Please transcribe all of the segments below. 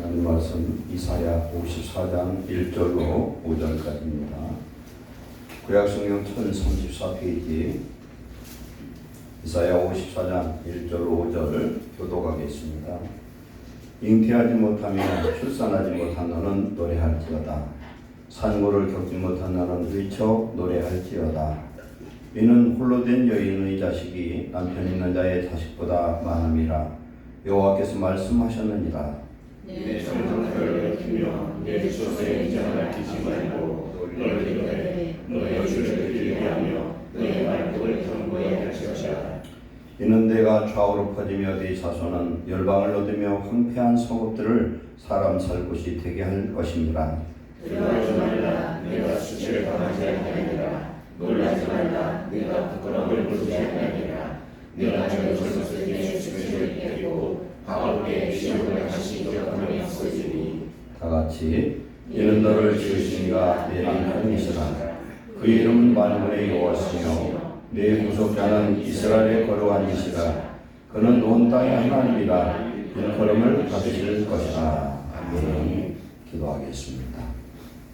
하나님 말씀 이사야 54장 1절로 5절까지입니다. 구약성경 1034페이지 이사야 54장 1절로 5절 교독하겠습니다. 잉태하지 못하며 출산하지 못한 너는 노래할지어다. 산고를 겪지 못한 너는 외쳐 노래할지어다. 이는 홀로 된 여인의 자식이 남편 있는 자의 자식보다 많음이라. 여호와께서 말씀하셨느니라. 내 정령을 밝히며 내 주소의 인정을 아끼지 말고 너를 이르되 너의 주를 기대하며 너의 말복을 경고해 할지어다. 이는 내가 좌우로 퍼지며 네 자손은 열방을 얻으며 황폐한 성읍들을 사람 살 곳이 되게 할 것입니다. 두려워하지 말라. 내가 수치를 당하지 아니하리라. 놀라지 말라. 내가 부끄러움을 부르지 아니하리라. 내가 저 젊었을 때 수치를 깨고 바울의 시험을 다시 기억하며 쓰지니. 다같이 이는 너를 지으시니가 내 남편이시라. 그 이름은 만군의 여호와시며 내 구속자는 이스라엘의 거룩한 이시라. 그는 온 땅의 하나님이라. 일컬음을 받으실 것이라. 아멘. 기도하겠습니다.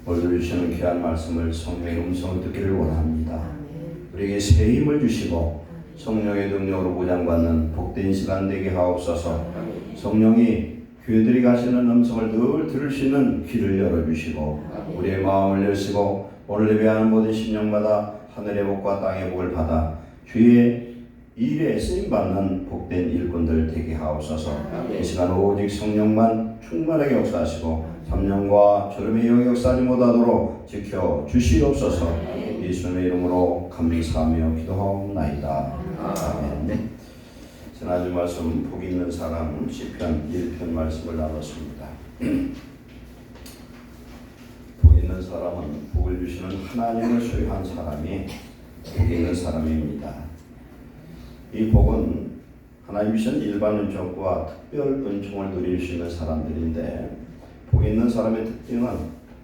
오늘 주시는 귀한 말씀을 성령의 음성을 듣기를 원합니다. 우리에게 새 힘을 주시고 성령의 능력으로 무장받는 복된 시간 되게 하옵소서. 성령이 교회들이 가시는 음성을 늘 들을 수 있는 귀를 열어주시고 우리의 마음을 여시고 오늘 예배하는 모든 심령마다 하늘의 복과 땅의 복을 받아 주의 일에 쓰임받는 복된 일꾼들 되게 하옵소서. 이 시간 오직 성령만 충만하게 역사하시고 삼령과 주름의 영역 역사하지 못하도록 지켜 주시옵소서. 예수님의 이름으로 감사하며 기도하옵나이다. 아멘. 지난주 말씀 복 있는 사람 시편 1편 말씀을 나눴습니다. 복 있는 사람은 복을 주시는 하나님을 소유한 사람이 복 있는 사람입니다. 이 복은 하나님 주신 일반 은총과 특별 은총을 누릴 수 있는 사람들인데 복 있는 사람의 특징은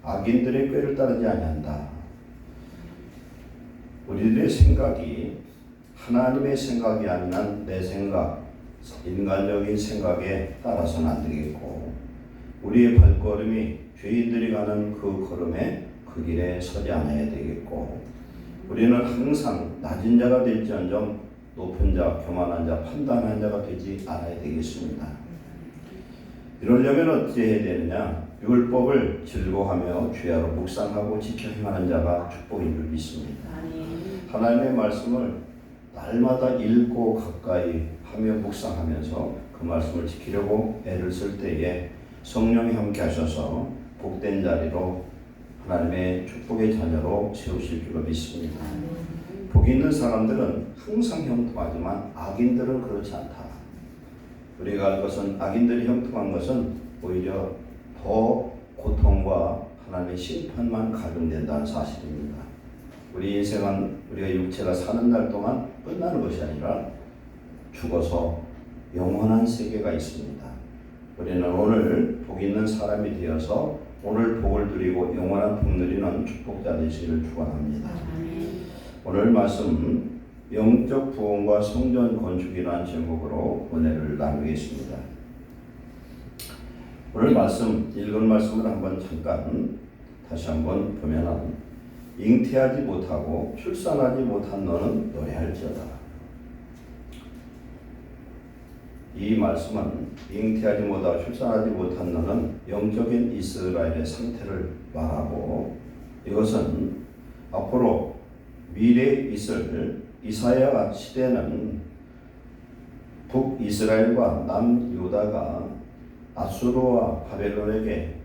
악인들의 꾀를 따르지 아니한다. 우리들의 생각이 하나님의 생각이 아니라 내 생각, 인간적인 생각에 따라서는 안 되겠고 우리의 발걸음이 죄인들이 가는 그 걸음에 그 길에 서지 않아야 되겠고 우리는 항상 낮은 자가 될지언정 높은 자, 교만한 자, 판단한 자가 되지 않아야 되겠습니다. 이러려면 어떻게 해야 되느냐? 율법을 즐거워하며 주야로 묵상하고 지켜 행하는 자가 축복인 줄 믿습니다. 하나님의 말씀을 날마다 읽고 가까이 하며 묵상하면서 그 말씀을 지키려고 애를 쓸 때에 성령이 함께 하셔서 복된 자리로 하나님의 축복의 자녀로 세우실 줄로 믿습니다. 복이 있는 사람들은 항상 형통하지만 악인들은 그렇지 않다. 우리가 알 것은 악인들이 형통한 것은 오히려 더 고통과 하나님의 심판만 가중된다는 사실입니다. 우리 인생은 우리가 육체가 사는 날 동안 끝나는 것이 아니라 죽어서 영원한 세계가 있습니다. 우리는 오늘 복 있는 사람이 되어서 오늘 복을 누리고 영원한 복 누리는 축복자 되시기를 축원합니다. 오늘 말씀 영적 부흥과 성전 건축이라는 제목으로 은혜를 나누겠습니다. 오늘 말씀 읽은 말씀을 한번 잠깐 다시 한번 보면은 잉태하지 못하고 출산하지 못한 너는 노래할지어다. 이 말씀은 잉태하지 못하고 출산하지 못한 너는 영적인 이스라엘의 상태를 말하고 이것은 앞으로 미래에 있을 이사야 시대는 북이스라엘과 남유다가 아수르와 바벨론에게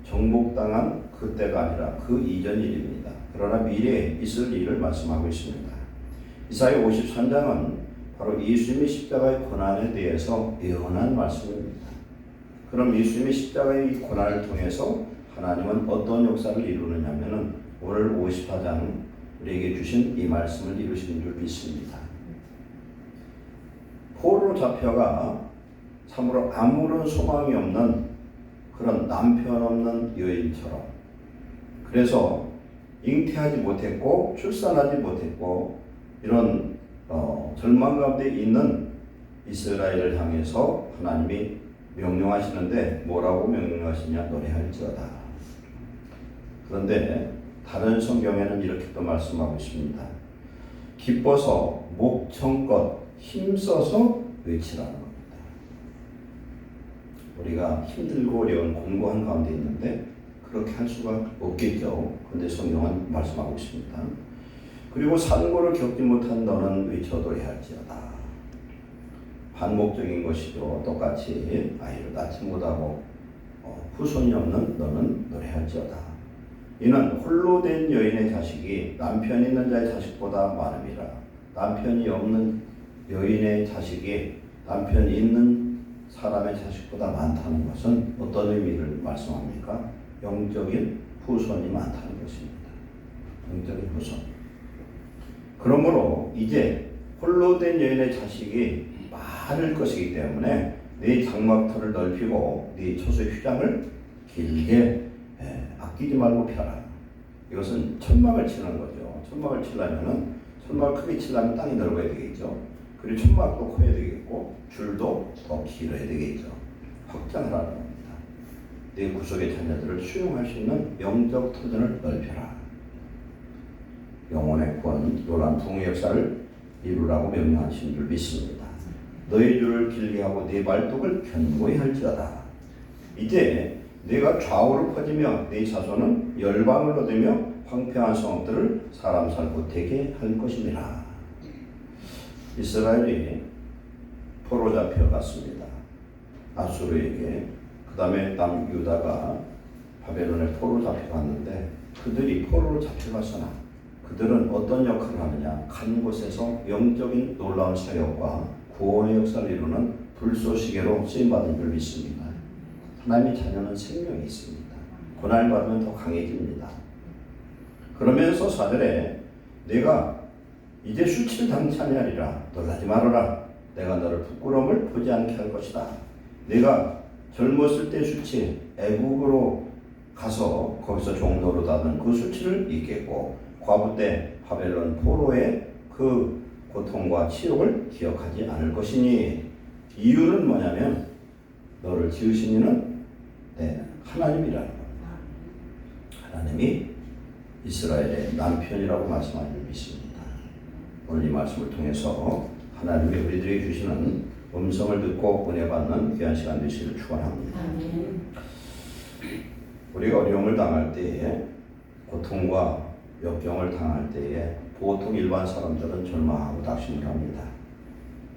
정복당한 그때가 아니라 그 이전 일입니다. 그러나 미래에 있을 일을 말씀하고 있습니다. 이사야 53장은 바로 예수님의 십자가의 고난에 대해서 예언한 말씀입니다. 그럼 예수님의 십자가의 고난을 통해서 하나님은 어떤 역사를 이루느냐 하면은 오늘 54장 우리에게 주신 이 말씀을 이루시는 줄 믿습니다. 포로로 잡혀가 참으로 아무런 소망이 없는 그런 남편 없는 여인처럼 그래서 잉태하지 못했고 출산하지 못했고 이런 절망 가운데 있는 이스라엘을 향해서 하나님이 명령하시는데 뭐라고 명령하시냐? 노래할지어다. 그런데 다른 성경에는 이렇게 또 말씀하고 있습니다. 기뻐서 목청껏 힘써서 외치라는 겁니다. 우리가 힘들고 어려운 공고한 가운데 있는데 그렇게 할 수가 없겠죠. 그런데 성경은 말씀하고 있습니다. 그리고 산고를 겪지 못한 너는 외쳐 노래할지어다. 반복적인 것이죠. 똑같이 아이를 낳지 못하고 후손이 없는 너는 노래할지어다. 이는 홀로 된 여인의 자식이 남편 있는 자의 자식보다 많음이라. 남편이 없는 여인의 자식이 남편이 있는 사람의 자식보다 많다는 것은 어떤 의미를 말씀합니까? 영적인 후손이 많다는 것입니다. 영적인 후손. 그러므로 이제 홀로 된 여인의 자식이 많을 것이기 때문에 네 장막터를 넓히고 네 처소 휘장을 길게 아끼지 말고 펴라. 이것은 천막을 치는 거죠. 천막을 치려면은 천막을 크게 치려면 땅이 넓어야 되겠죠. 그리고 천막도 커야 되겠고 줄도 더 길어야 되겠죠. 확장하라는 겁니다. 내 구속의 자녀들을 수용할 수 있는 영적 터전을 넓혀라. 영혼의 구원, 놀라운 부흥의 역사를 이루라고 명령하신 줄 믿습니다. 너희 줄을 길게 하고 네 발톱을 견고히 할지어다. 이제 내가 좌우로 퍼지며 네 자손은 열방을 얻으며 황폐한 성읍들을 사람 살고 되게 할 것이니라. 이스라엘이 포로 잡혀갔습니다. 아수르에게. 그 다음에 남유다가 바벨론에 포로 잡혀갔는데 그들이 포로로 잡혀갔으나 그들은 어떤 역할을 하느냐? 간 곳에서 영적인 놀라운 사역과 구원의 역사를 이루는 불쏘시개로 쓰임받은 줄 믿습니다. 하나님의 자녀는 생명이 있습니다. 고난받으면 더 강해집니다. 그러면서 4절에 내가 이제 수치를 당치 아니하리라. 놀라지 말아라. 내가 너를 부끄러움을 보지 않게 할 것이다. 내가 젊었을 때 수치, 애국으로 가서 거기서 종로로 닫은 그 수치를 잊겠고 과부 때 바벨론 포로의 그 고통과 치욕을 기억하지 않을 것이니 이유는 뭐냐면 너를 지으신 이는 하나님이라는 겁니다. 하나님이 이스라엘의 남편이라고 말씀하는 줄 믿습니다. 오늘 이 말씀을 통해서 하나님이 우리들에게 주시는 음성을 듣고 은혜 받는 귀한 시간 되시기를 축원합니다. 우리가 어려움을 당할 때에 고통과 역경을 당할 때에 보통 일반 사람들은 절망하고 낙심을 합니다.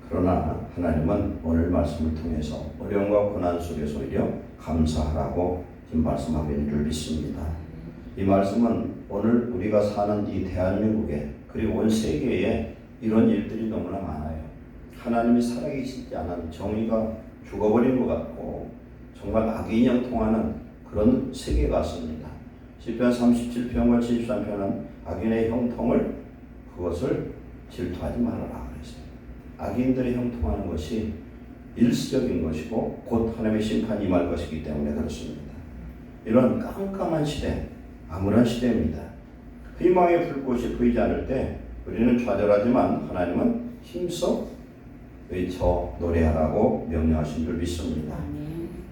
그러나 하나님은 오늘 말씀을 통해서 어려움과 고난 속에서 오히려 감사하라고 지금 말씀하고 있는 줄 믿습니다. 이 말씀은 오늘 우리가 사는 이 대한민국에 그리고 온 세계에 이런 일들이 너무나 많아요. 하나님이 살아계시지 않은 정의가 죽어버린 것 같고 정말 악이 형통하는 그런 세계 같습니다. 시편 37편과 73편은 악인의 형통을 그것을 질투하지 말아라 그랬어요. 악인들의 형통하는 것이 일시적인 것이고 곧 하나님의 심판이 임할 것이기 때문에 그렇습니다. 이런 깜깜한 시대, 암울한 시대입니다. 희망의 불꽃이 보이지 않을 때 우리는 좌절하지만 하나님은 힘써 외쳐 노래하라고 명령하신 줄 믿습니다.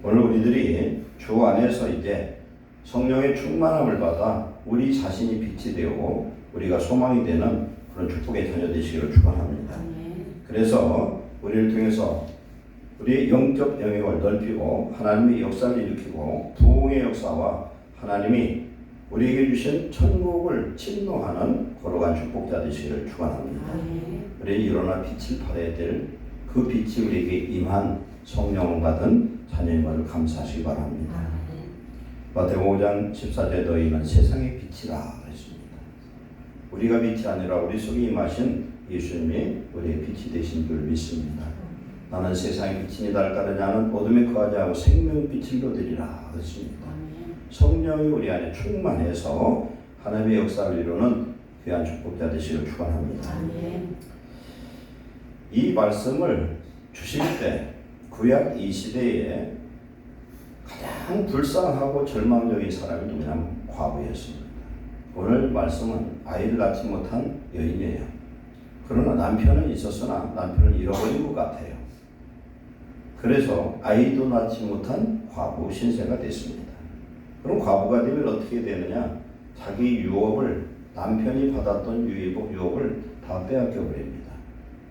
오늘 우리들이 주 안에서 이제 성령의 충만함을 받아 우리 자신이 빛이 되고 우리가 소망이 되는 그런 축복의 자녀 되시기를 축원합니다. 그래서 우리를 통해서 우리의 영적 영역을 넓히고 하나님의 역사를 일으키고 부흥의 역사와 하나님이 우리에게 주신 천국을 침노하는 거룩한 축복자 되시기를 축원합니다. 우리 일어나 빛을 발해야 될 그 빛이 우리에게 임한 성령을 받은 자녀인 것을 감사하시기 바랍니다. 마태복음 5장 14절에 너희는 세상의 빛이라 그랬습니다. 우리가 빛이 아니라 우리 속에 임하신 예수님이 우리의 빛이 되신 줄 믿습니다. 나는 세상의 빛이니 날 따르지 않은 어둠에 거하지 않고 생명빛을 얻으리라 그랬습니다. 성령이 우리 안에 충만해서 하나님의 역사를 이루는 귀한 축복자 되시기를 축원합니다. 이 말씀을 주실 때 구약 이 시대에 가장 불쌍하고 절망적인 사람이 누구냐면 과부였습니다. 오늘 말씀은 아이를 낳지 못한 여인이에요. 그러나 남편은 있었으나 남편을 잃어버린 것 같아요. 그래서 아이도 낳지 못한 과부 신세가 됐습니다. 그럼 과부가 되면 어떻게 되느냐? 자기 유업을, 남편이 받았던 유업을 다 빼앗겨 버립니다.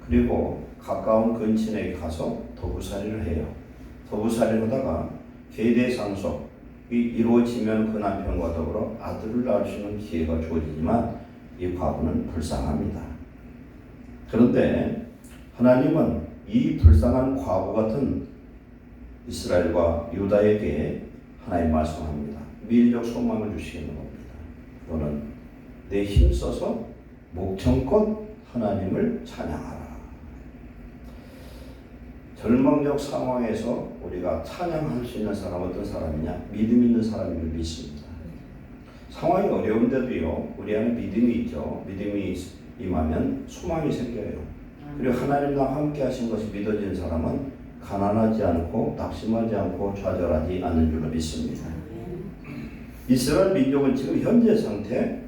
그리고 가까운 근친에게 가서 도부살이를 해요. 도부살이를 하다가 계대상속이 이루어지면 그 남편과 더불어 아들을 낳을 수 있는 기회가 주어지지만 이 과부는 불쌍합니다. 그런데 하나님은 이 불쌍한 과부 같은 이스라엘과 유다에게 하나님 말씀합니다. 미래적 소망을 주시는 겁니다. 너는 내 힘써서 목청껏 하나님을 찬양하라. 절망적 상황에서 우리가 찬양할 수 있는 사람은 어떤 사람이냐? 믿음 있는 사람임을 믿습니다. 상황이 어려운데도요, 우리 안에 믿음이 있죠. 믿음이 임하면 소망이 생겨요. 그리고 하나님과 함께 하신 것이 믿어진 사람은 가난하지 않고 낙심하지 않고 좌절하지 않는 줄로 믿습니다. 이스라엘 민족은 지금 현재 상태,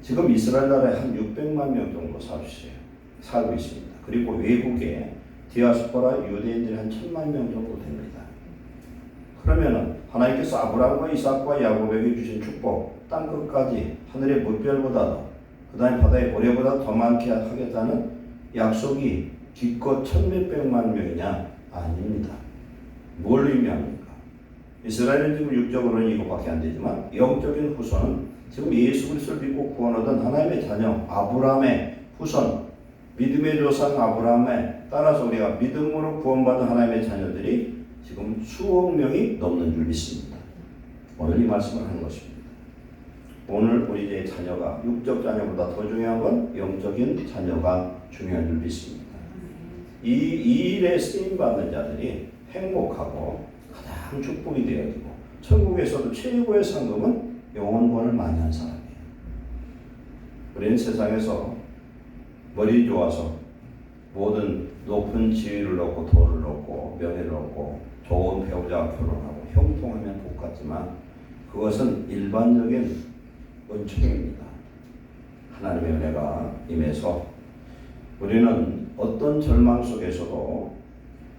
지금 이스라엘 나라에 한 600만 명 정도 살고 있습니다. 그리고 외국에 디아스포라 유대인들이 한 1000만 명 정도 됩니다. 그러면은 하나님께서 아브라함과 이삭과 야곱에게 주신 축복, 땅 끝까지 하늘의 물별보다도 그 다음에 바다의 모래보다 더 많게 하겠다는 약속이 기껏 1000몇백만 명이냐? 아닙니다. 뭘 의미합니까? 이스라엘은 지금 육적으로는 이것밖에 안 되지만 영적인 후손은 지금 예수 그리스도를 믿고 구원 얻은 하나님의 자녀 아브라함의 후손, 믿음의 조상 아브라함에 따라서 우리가 믿음으로 구원받은 하나님의 자녀들이 지금 수억 명이 넘는 줄 믿습니다. 오늘 이 말씀을 하는 것입니다. 오늘 우리의 자녀가 육적 자녀보다 더 중요한 건 영적인 자녀가 중요한 줄 믿습니다. 이 일에 쓰임받는 자들이 행복하고 가장 축복이 되어지고 천국에서도 최고의 상급은 영혼권을 많이 한 사람이에요. 우리는 세상에서 머리 좋아서 모든 높은 지위를 얻고 돈을 얻고 명예를 얻고 좋은 배우자와 결혼하고 형통하면 복 같지만 그것은 일반적인 은총입니다. 하나님의 은혜가 임해서 우리는 어떤 절망 속에서도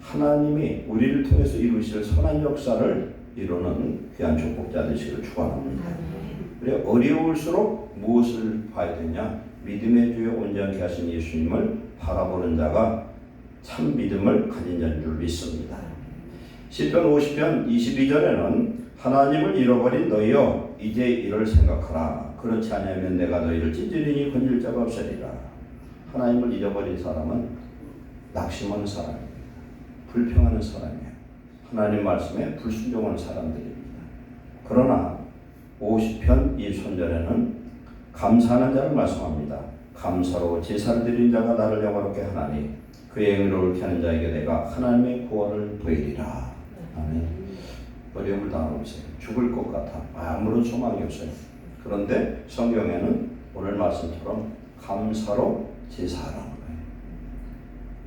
하나님이 우리를 통해서 이루실 선한 역사를 이루는 귀한 축복자 되시기를 축원합니다. 우리가 어려울수록 무엇을 봐야 되냐? 믿음의 주요 온전케 하신 예수님을 바라보는 자가 참 믿음을 가진 자인 줄 믿습니다. 시편 50편 22절에는 하나님을 잃어버린 너희여 이제 이를 생각하라. 그렇지 않으면 내가 너희를 찢으리니 건질 자가 없으리라. 하나님을 잃어버린 사람은 낙심하는 사람입니다. 불평하는 사람이에요. 하나님 말씀에 불순종하는 사람들입니다. 그러나 50편 이 손절에는 감사하는 자를 말씀합니다. 감사로 제사를 드린 자가 나를 영화롭게 하나니 그의 의롭게 하는 자에게 내가 하나님의 구원을 보이리라. 아멘. 어려움을 당하고 있어요. 죽을 것 같아. 아무런 소망이 없어요. 그런데 성경에는 오늘 말씀처럼 감사로 제사하라는 거예요.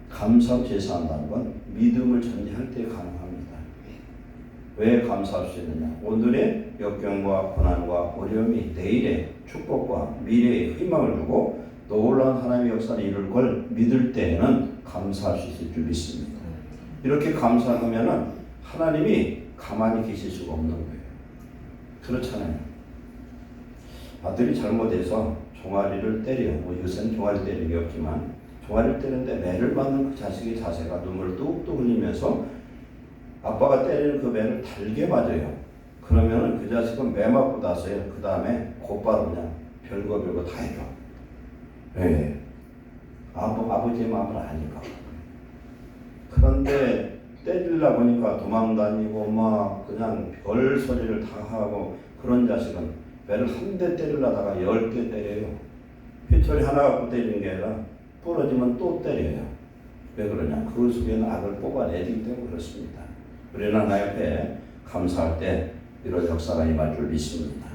감사로 제사한다는 건 믿음을 전제할 때 가능합니다. 왜 감사할 수 있느냐? 오늘의 역경과 고난과 어려움이 내일의 축복과 미래의 희망을 주고 놀라운 하나님의 역사를 이룰 걸 믿을 때에는 감사할 수 있을 줄 믿습니다. 이렇게 감사하면은 하나님이 가만히 계실 수가 없는 거예요. 그렇잖아요. 아들이 잘못해서 종아리를 때려. 요새는 종아리 때리는 게 없지만 종아리를 때리는데 매를 맞는 그 자식의 자세가 눈물을 뚝뚝 흘리면서 아빠가 때리는 그 매를 달게 맞아요. 그러면은 그 자식은 매 맞고 나서요. 그 다음에 곧바로 그냥 별거 다 해줘. 왜? 아버지의 마음을 아니까. 그런데 때리려 보니까 도망다니고 막 그냥 별 소리를 다 하고 그런 자식은 매를 한 대 때리려다가 10대 때려요. 휘철이 하나 갖고 때리는 게 아니라 부러지면 또 때려요. 왜 그러냐? 그 속에는 악을 뽑아내기 때문에 그렇습니다. 우리는 하나님 앞에 감사할 때 이런 역사가 임할 줄 믿습니다.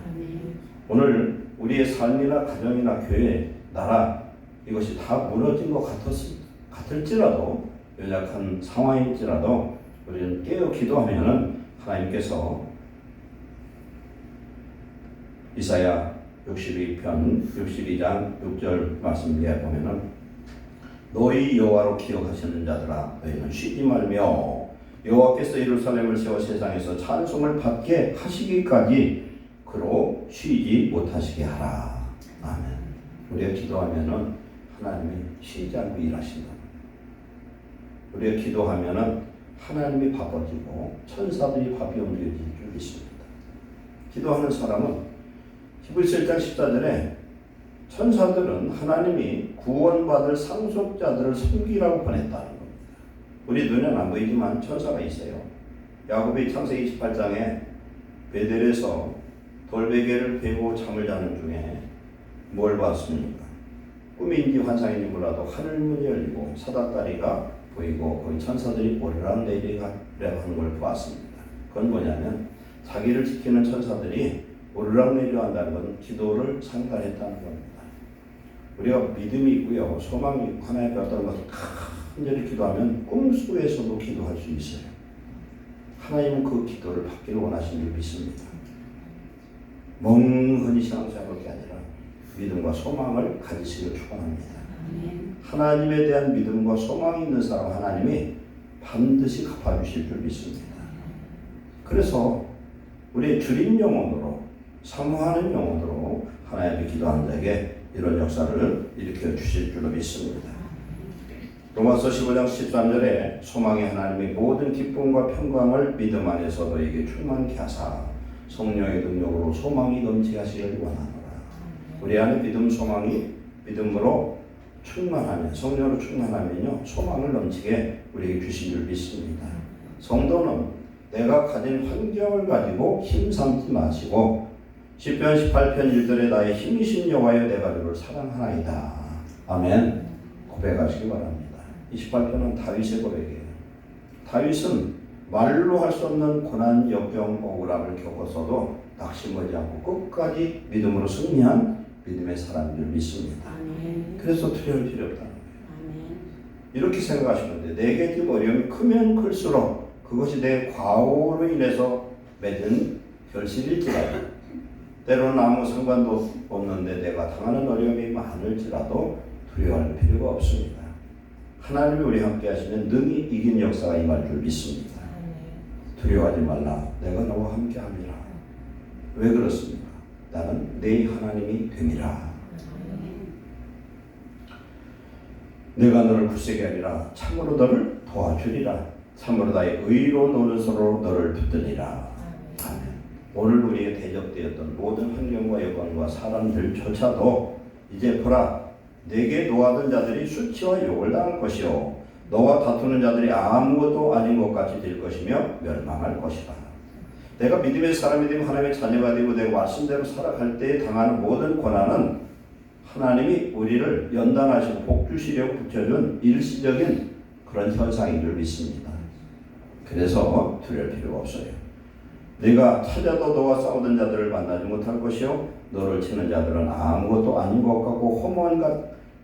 오늘 우리의 삶이나 가정이나 교회, 나라 이것이 다 무너진 것 같을지라도 연약한 상황일지라도 우리는 깨어 기도하면은 하나님께서 이사야 62편 62장 6절 말씀에 보면은 너희 여호와로 기억하시는 자들아 너희는 쉬지 말며 여호와께서 예루살렘을 세워 세상에서 찬송을 받게 하시기까지 그로 쉬지 못하시게 하라. 아멘. 우리가 기도하면은 하나님이 쉬지 않고 일하신다. 우리가 기도하면은 하나님이 바빠지고 천사들이 바삐 움직여질 줄 믿습니다. 기도하는 사람은 히브리서 1장 14절에 천사들은 하나님이 구원받을 상속자들을 섬기라고 보냈다는 겁니다. 우리 눈에는 안 보이지만 천사가 있어요. 야곱이 창세기 28장에 베델에서 돌베개를 베고 잠을 자는 중에 뭘 봤습니까? 꿈인지 환상인지 몰라도 하늘문이 열리고 사닥다리가 보이고 거기 천사들이 오르락내리락 하는 걸 보았습니다. 그건 뭐냐면 자기를 지키는 천사들이 오르락내리락 한다는 건 기도를 상달했다는 겁니다. 우리가 믿음이 있고요, 소망이 있고 하나님의 배웠다는 것을 간절히 기도하면 꿈속에서도 기도할 수 있어요. 하나님은 그 기도를 받기를 원하시는 줄 믿습니다. 멍하니 신앙생활할 게 아니라 믿음과 소망을 가지시길 축원합니다. 하나님에 대한 믿음과 소망이 있는 사람 하나님이 반드시 갚아주실 줄 믿습니다. 그래서 우리의 주린 영혼으로 사모하는 영혼으로 하나님의 기도하는 자에게 이런 역사를 일으켜 주실 줄로 믿습니다. 로마서 15장 13절에 소망의 하나님의 모든 기쁨과 평강을 믿음 안에서 너에게 충만케 하사 성령의 능력으로 소망이 넘치게 하시길 원하노라. 우리 안에 믿음 소망이 믿음으로 충만하면, 성령으로 충만하면요, 소망을 넘치게 우리에게 주신 줄 믿습니다. 성도는 내가 가진 환경을 가지고 힘삼지 마시고 시편 18편 1절에 나의 힘이신 여호와여 내가 주를 사랑하나이다. 아멘. 고백하시기 바랍니다. 28편은 다윗의 고백이에요. 다윗은 말로 할 수 없는 고난, 역경, 억울함을 겪었어도 낙심하지 않고 끝까지 믿음으로 승리한 믿음의 사람인 줄 믿습니다. 아멘. 그래서 두려울 필요 없다는 거예요. 아멘. 이렇게 생각하시면 돼요. 내게 지금 어려움이 크면 클수록 그것이 내 과오로 인해서 맺은 결실일지라도 때로는 아무 상관도 없는데 내가 당하는 어려움이 많을지라도 두려워할 필요가 없습니다. 하나님이 우리 함께 하시면 능히 이긴 역사가 임할 줄 믿습니다. 두려워하지 말라. 내가 너와 함께 함이라. 왜 그렇습니까? 나는 내 하나님이 됨이라. 내가 너를 굳세게 하리라. 참으로 너를 도와주리라. 참으로 나의 의로 노는 서로 너를 붙드리라. 아멘. 오늘 우리에게 대적되었던 모든 환경과 여건과 사람들조차도 이제 보라, 내게 노하던 자들이 수치와 욕을 당할 것이요 너와 다투는 자들이 아무것도 아닌 것 같이 될 것이며 멸망할 것이다. 내가 믿음의 사람이 되고 하나님의 자녀가 되고 내가 말씀대로 살아갈 때에 당하는 모든 고난은 하나님이 우리를 연단하시고 복 주시려고 붙여준 일시적인 그런 현상인 줄 믿습니다. 그래서 두려울 필요가 없어요. 네가 찾아도 너와 싸우던 자들을 만나지 못할 것이요 너를 치는 자들은 아무것도 아닌 것 같고 허무한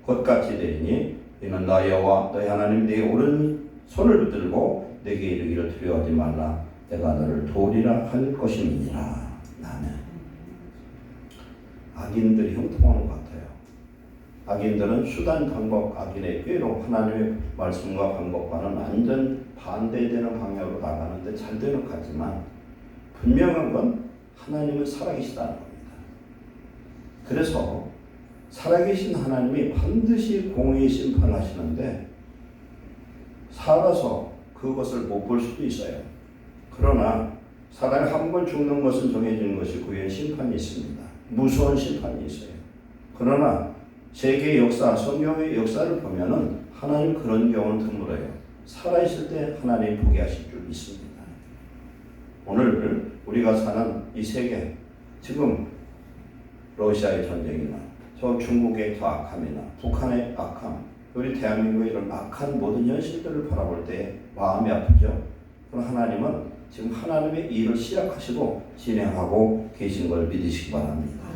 것 같이 되니 이는 나 여호와 너희 하나님 네 오른손을 붙들고 내게 이르기를 두려워하지 말라. 내가 너를 도우리라 할 것임이니라. 아멘. 악인들이 형통하는 것 같아요. 악인들은 수단 방법, 악인의 꾀로 하나님의 말씀과 방법과는 완전 반대되는 방향으로 나가는데 잘 되는 것 같지만 분명한 건 하나님은 살아계시다는 겁니다. 그래서 살아계신 하나님이 반드시 공의 심판을 하시는데 살아서 그것을 못 볼 수도 있어요. 그러나 사람이 한 번 죽는 것은 정해지는 것이 그 후에 심판이 있습니다. 무서운 심판이 있어요. 그러나 세계의 역사, 성경의 역사를 보면은 하나님 그런 경우는 드물어요. 살아있을 때 하나님이 보게 하실 줄 믿습니다. 오늘 우리가 사는 이 세계, 지금 러시아의 전쟁이나 저 중국의 저 악함이나 북한의 악함, 우리 대한민국의 이런 악한 모든 현실들을 바라볼 때 마음이 아프죠. 그럼 하나님은 지금 하나님의 일을 시작하시고 진행하고 계신 걸 믿으시기 바랍니다.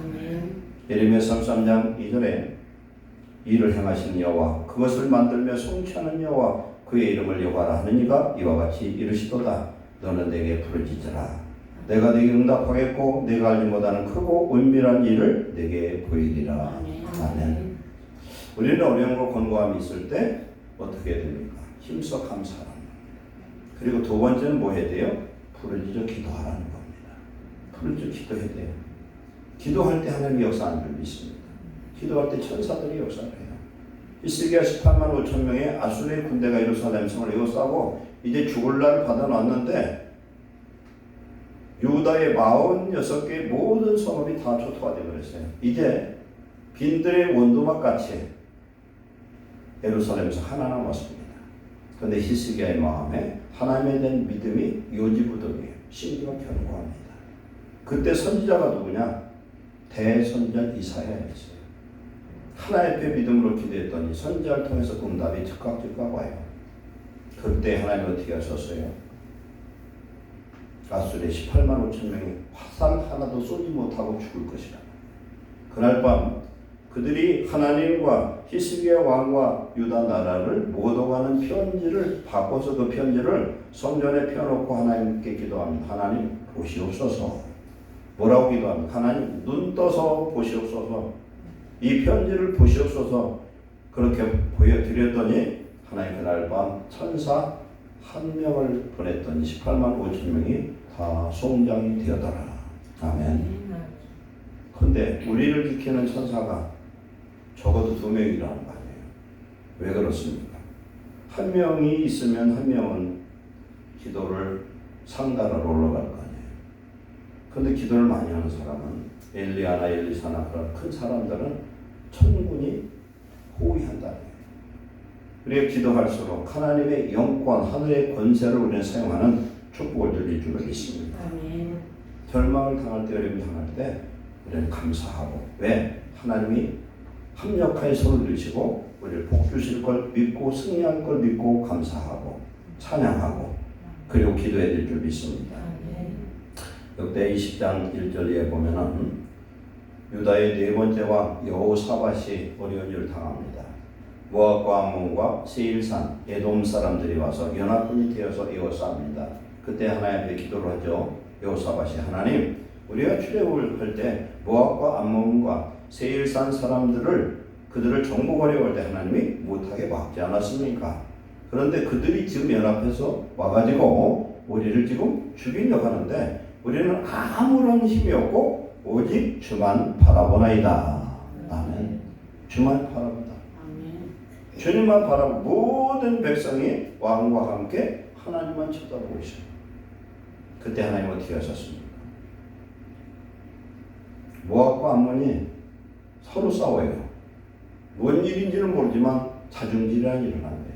예레미야 33장 2절에 일을 행하시는 여호와 그것을 만들며 성취하는 여호와 그의 이름을 여호와라 하는 이가 이와 같이 이르시도다. 너는 내게 부르짖으라. 내가 내게 응답하겠고 내가 알지 못하는 크고 은밀한 일을 내게 보이리라. 아멘. 우리는 어려움과 곤고함이 있을 때 어떻게 됩니까? 힘써 감사합니다. 그리고 두 번째는 뭐 해야 돼요? 부르짖어 기도하라는 겁니다. 부르짖어 기도해야 돼요. 기도할 때 하나님이 역사하는 줄 믿습니다. 기도할 때 천사들이 역사를 해요. 히스기야 18만 5천 명의 아수르의 군대가 예루살렘 성을 에워싸고 이제 죽을 날을 받아놨는데 유다의 46개의 모든 성읍이 다 초토화 되어버렸어요. 이제 빈들의 원두막 같이 예루살렘에서 하나 남았습니다. 그런데 히스기야의 마음에 하나님에 대한 믿음이 요지부동이에요. 심기가 견고합니다. 그때 선지자가 누구냐? 대선지자 이사야였어요. 하나님 앞에 믿음으로 기도했더니 선지자를 통해서 응답이 즉각 와요. 그때 하나님 어떻게 하셨어요? 아수르의 18만 5천 명이 화살 하나도 쏘지 못하고 죽을 것이라. 그날 밤 그들이 하나님과 히스기야 왕과 유다 나라를 못 오가는 편지를 바꿔서 그 편지를 성전에 펴놓고 하나님께 기도합니다. 하나님 보시옵소서. 뭐라고 기도합니까? 하나님 눈 떠서 보시옵소서. 이 편지를 보시옵소서. 그렇게 보여드렸더니 하나님 그날 밤 천사 한 명을 보냈더니 18만 5천 명이 다 송장이 되었더라. 아멘. 그런데 우리를 지키는 천사가 적어도 2명이라는 거 아니에요. 왜 그렇습니까? 한 명이 있으면 한 명은 기도를 상달하러 올라갈 거 아니에요. 그런데 기도를 많이 하는 사람은 엘리야나 엘리사나 그런 큰 사람들은 천군이 호위한다는 거예요. 우리가 기도할수록 하나님의 영권, 하늘의 권세를 우리는 사용하는 축복을 드릴 줄 믿습니다. 아멘. 절망을 당할 때, 어려움을 당할 때 우리는 감사하고, 왜? 하나님이 합력하여 손을 드시고 우리를 복 주실 걸 믿고 승리할 걸 믿고 감사하고 찬양하고 그리고 기도해 드릴 줄 믿습니다. 역대 20장 1절에 보면은 유다의 네 번째 왕 여호사밧이 어려운 일을 당합니다. 모압과 암몬과 세일산 에돔 사람들이 와서 연합군이 되어서 에워쌉니다. 그때 하나님 앞에 기도를 하죠. 여호사밧이 하나님, 우리가 출애굽을 할 때 모압과 암몬과 세일산 사람들을 그들을 정복하려고 할 때 하나님이 못하게 막지 않았습니까? 그런데 그들이 지금 연합해서 와가지고 우리를 지금 죽이려고 하는데 우리는 아무런 힘이 없고 오직 주만 바라보나이다. 아멘. 주만 바라본다. 주님만 바라보고 모든 백성이 왕과 함께 하나님만 쳐다보고 있어요. 그때 하나님 어떻게 하셨습니까? 모압과 암몬이 서로 싸워요. 뭔 일인지는 모르지만 자중질환이 일어난 거예요.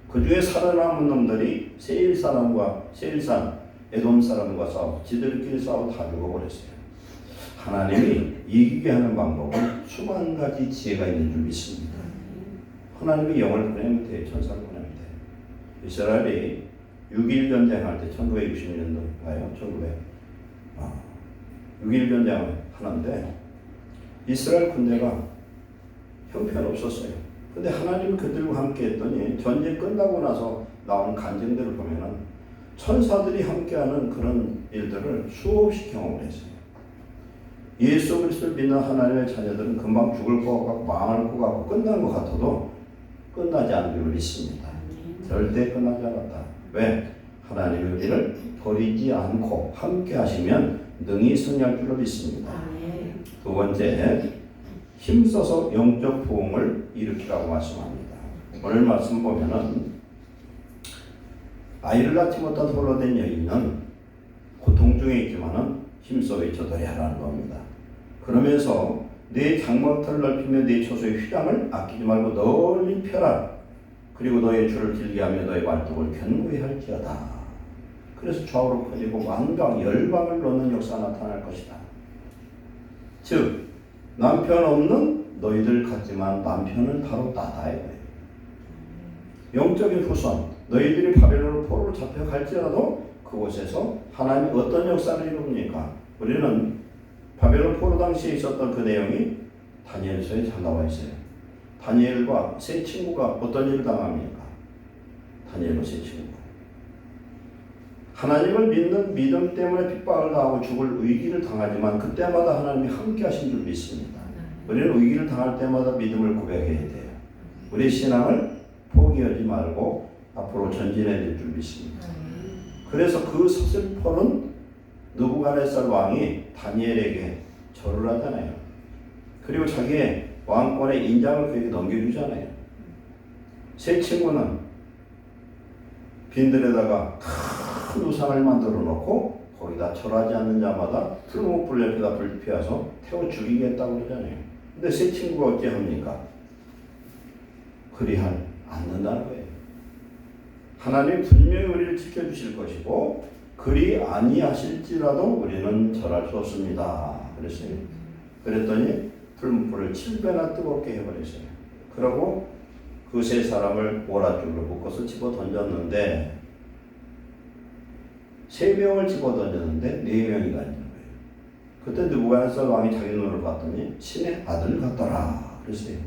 그 중에 살아남은 놈들이 세일 사람과 세일산 에돔 사람과 싸우고 지들끼리 싸우고 다 죽어버렸어요. 하나님이 이기게 하는 방법은 수만 가지 지혜가 있는 줄 믿습니다. 하나님이 영을 보내면 돼요. 천사를 보내면 돼요. 이스라엘이 6.1 전쟁할 때 1960년도인가요? 6.1 전쟁을 하는데 이스라엘 군대가 형편없었어요. 근데 하나님이 그들과 함께 했더니 전쟁 끝나고 나서 나오는 간증들을 보면은 천사들이 함께하는 그런 일들을 수없이 경험을 했어요. 예수 그리스도를 믿는 하나님의 자녀들은 금방 죽을 것 같고 망할 것 같고 끝난 것 같아도 끝나지 않은 줄 믿습니다. 절대 끝나지 않았다. 왜? 하나님이 우리를 버리지 않고 함께 하시면 능히 승리할 줄로 믿습니다. 두 번째, 힘써서 영적 부흥을 일으키라고 말씀합니다. 오늘 말씀 보면은 아이를 낳지 못한 홀로 된 여인은 고통 중에 있지만은 힘써 외쳐더라 하라는 겁니다. 그러면서 내 장막터를 넓히며 내 초소의 휘장을 아끼지 말고 널리 펴라. 그리고 너의 줄을 길게 하며 너의 발톱을 견고히 할지어다. 그래서 좌우로 퍼지고 만방, 열방을 놓는 역사가 나타날 것이다. 즉 남편 없는 너희들 같지만 남편은 바로 나다. 영적인 후손, 너희들이 바벨론 포로로 잡혀갈지라도 그곳에서 하나님이 어떤 역사를 이룹니까? 우리는 바벨론 포로 당시에 있었던 그 내용이 다니엘서에 잘 나와 있어요. 다니엘과 세 친구가 어떤 일을 당합니까? 다니엘과 세 친구가 하나님을 믿는 믿음 때문에 핍박을 당하고 죽을 위기를 당하지만 그때마다 하나님이 함께 하신 줄 믿습니다. 우리는 위기를 당할 때마다 믿음을 고백해야 돼요. 우리 신앙을 포기하지 말고 앞으로 전진해야 될 줄 믿습니다. 그래서 그 서슬퍼는 느부갓네살 왕이 다니엘에게 절을 하잖아요. 그리고 자기의 왕권의 인장을 그에게 넘겨주잖아요. 세 친구는 빈들에다가 큰 우상을 만들어 놓고 거기다 절하지 않는 자마다 풀무불 옆에다 불 피워서 태워 죽이겠다고 그러잖아요. 근데 세 친구가 어찌 합니까? 그리할 않는다는 거예요. 하나님 분명히 우리를 지켜주실 것이고 그리 아니하실지라도 우리는 절할 수 없습니다. 그랬어요. 그랬더니 풀무불을 7배나 뜨겁게 해버렸어요. 그러고 그 세 사람을 오랏줄로 묶어서 집어 던졌는데 3명을 집어 던졌는데 4명이 가는 거예요. 그때 느부갓네살 왕이 자기 눈을 봤더니 신의 아들 같더라 그랬어요.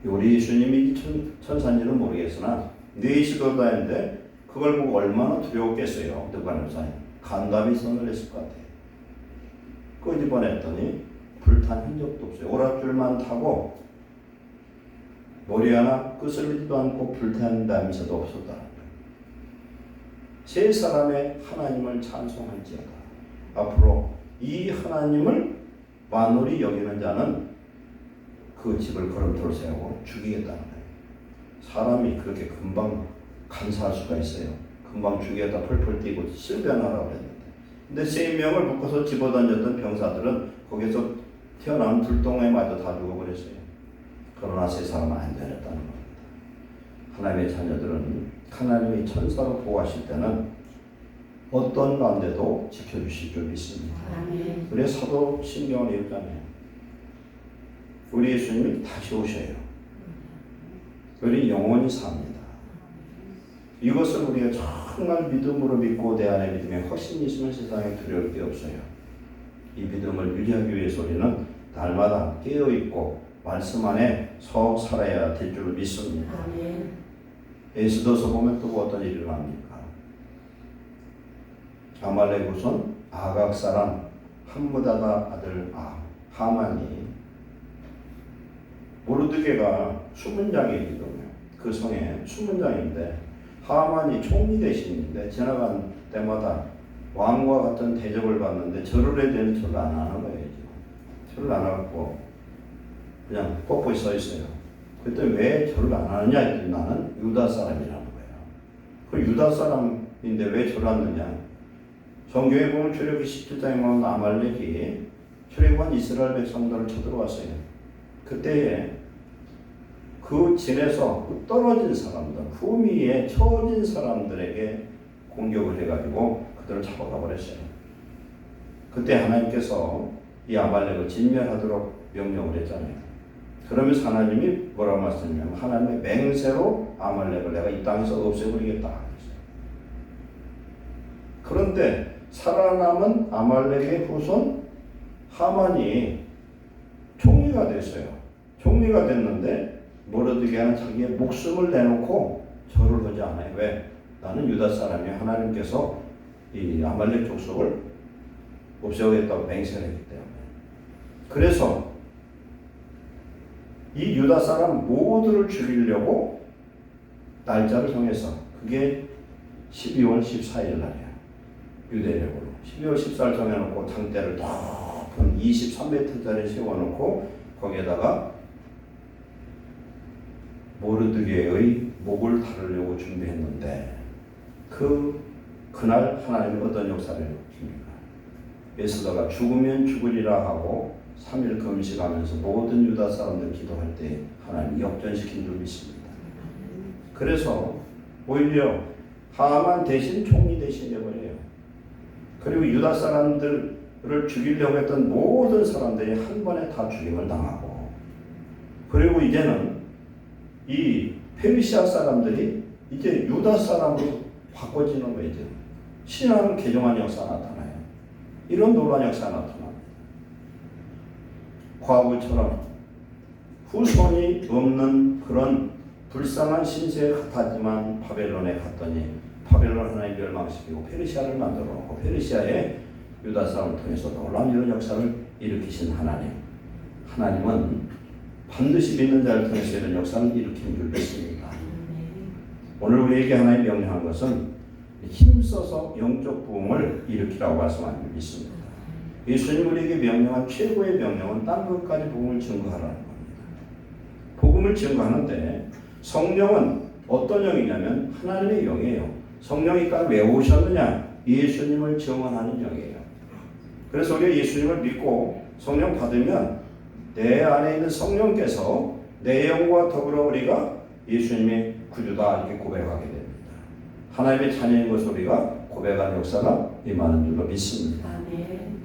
우리 예수님이 천사인지는 모르겠으나 4시도 다 했는데 그걸 보고 얼마나 두려웠겠어요. 느부갓네살이 간담이 손을 냈을 것 같아요. 끄집어냈더니 불탄 흔적도 없어요. 오랏줄만 타고 머리 하나 끄슬리지도 않고 불탄 담임새도 없었다는 거예요. 세 사람의 하나님을 찬송할지어다. 앞으로 이 하나님을 만홀히 여기는 자는 그 집을 걸음돌 세우고 죽이겠다는 거예요. 사람이 그렇게 금방 간사할 수가 있어요. 금방 죽이겠다 펄펄 뛰고 실변하라고 했는데. 근데 3명을 묶어서 집어던졌던 병사들은 거기서 튀어나온 불똥에 맞아 다 죽어버렸어요. 그러나 세 사람은 안 되었다는 겁니다. 하나님의 자녀들은 하나님이 천사로 보호하실 때는 어떤 가운데도 지켜주실 줄 믿습니다. 아멘. 그래서 사도 신경을 읽잖아요. 우리 예수님이 다시 오셔요. 우리 영원히 삽니다. 이것을 우리가 정말 믿음으로 믿고 내 안에 믿음에 확신이 있으면 세상에 두려울 게 없어요. 이 믿음을 유지하기 위해서 우리는 날마다 깨어있고 말씀 안에 서 살아야 될 줄 믿습니다. 아멘. 에스더서 보면 또 어떤 일이 일어납니까? 아말렉 후손 아각 사람 함므다다 아들 하만이 모르드게가 수문장이거든요. 그 성에 수문장인데 하만이 총리 대신인데 지나간 때마다 왕과 같은 대접을 받는데 절을 해야 되는데 절을 안 하는 거예요. 절을 안 하고 그냥 뻣뻣이 서 있어요. 그때 왜 절을 안 하느냐 했더니 나는 유다 사람이라는 거예요. 그 유다 사람인데 왜 절을 하느냐? 성경에 보면 출애굽기 17장에 보면 아말렉이 출애굽한 이스라엘 백성들을 쳐들어왔어요. 그때에 그 진에서 떨어진 사람들, 후미에 처진 사람들에게 공격을 해가지고 그들을 잡아가 버렸어요. 그때 하나님께서 이 아말렉을 진멸하도록 명령을 했잖아요. 그러면서 하나님이 뭐라고 말씀하냐면 하나님의 맹세로 아말렉을 내가 이 땅에서 없애버리겠다 그랬어요. 그런데 살아남은 아말렉의 후손 하만이 총리가 됐어요. 총리가 됐는데 모르드게는 자기의 목숨을 내놓고 절을 하지 않아요. 왜? 나는 유다 사람이 하나님께서 이 아말렉 족속을 없애겠다고 맹세를 했기 때문에. 그래서 이 유다 사람 모두를 죽이려고 날짜를 정해서 그게 12월 14일 날이야. 유대력으로 12월 14일 정해놓고 장대를 높은 23m짜리 세워놓고 거기에다가 모르드게의 목을 다루려고 준비했는데 그날 하나님이 어떤 역사를 줍니까? 에스더가 죽으면 죽으리라 하고 3일 금식하면서 모든 유다 사람들 기도할 때 하나님이 역전시킨 줄 믿습니다. 그래서 오히려 하만 대신 총리 대신 되버려요. 그리고 유다 사람들을 죽이려고 했던 모든 사람들이 한 번에 다 죽임을 당하고 그리고 이제는 이 페르시아 사람들이 이제 유다 사람으로 바꿔지는 거예요. 신앙을 개종한 역사가 나타나요. 이런 놀라운 역사가 나타납니다. 과거처럼 후손이 없는 그런 불쌍한 신세 같았지만 바벨론에 갔더니 바벨론 하나님 멸망시키고 페르시아를 만들어 놓고 페르시아의 유다 사람을 통해서 놀라운 이런 역사를 일으키신 하나님은 반드시 믿는 자를 통해서 이런 역사를 일으키는 줄 믿습니다. 오늘 우리에게 하나님 명령한 것은 힘써서 영적 부흥을 일으키라고 말씀한 적이 있습니다. 예수님 우리에게 명령한 최고의 명령은 딴 것까지 복음을 증거하라는 겁니다. 복음을 증거하는데 성령은 어떤 영이냐면 하나님의 영이에요. 성령이 왜 오셨느냐? 예수님을 증언하는 영이에요. 그래서 우리가 예수님을 믿고 성령 받으면 내 안에 있는 성령께서 내 영과 더불어 우리가 예수님의 구주다 이렇게 고백하게 됩니다. 하나님의 자녀인 것을 우리가 고백하는 역사가 임하는 줄로 믿습니다.